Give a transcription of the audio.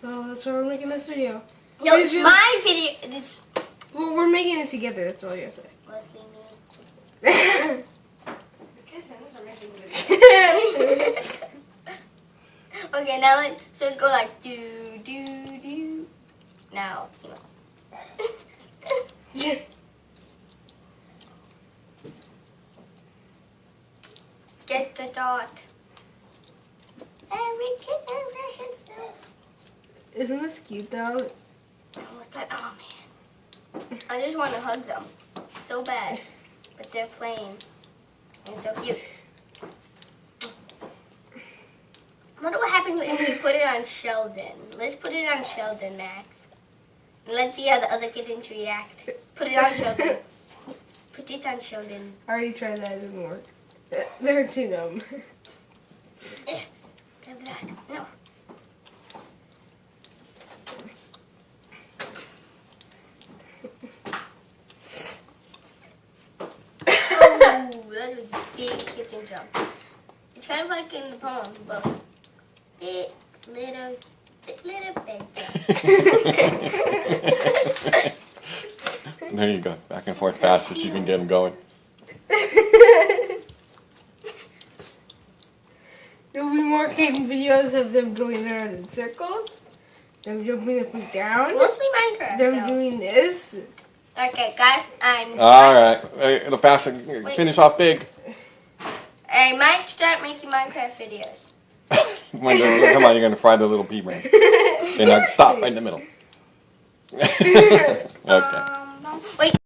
So that's why we're making this video. No, it's my video. Well, we're making it together. That's all you say. Mostly me. Kittens are making videos. Okay, now so let's go like do. Now, get the dot. Every kitten for himself. Isn't this cute though? Oh my god! Oh man, I just want to hug them so bad, but they're playing and so cute. I wonder what happens if we put it on Sheldon. Let's put it on Sheldon, Max. And let's see how the other kittens react. Put it on Sheldon. Put it on Sheldon. I already tried that. It didn't work. They're too dumb. No. Oh, that was a big kitten jump. It's kind of like in the poem book. Big little big jump. There you go. Back and forth fast as you can get them going. There'll be more kitten videos of them going around in circles. Them jumping up and down. Mostly Minecraft. Them doing this. Okay, guys, Alright. Hey, the faster. Finish off big. I might start making Minecraft videos. Come on, you're going to fry the little pea brain. Then I'd stop right in the middle. Okay. Wait.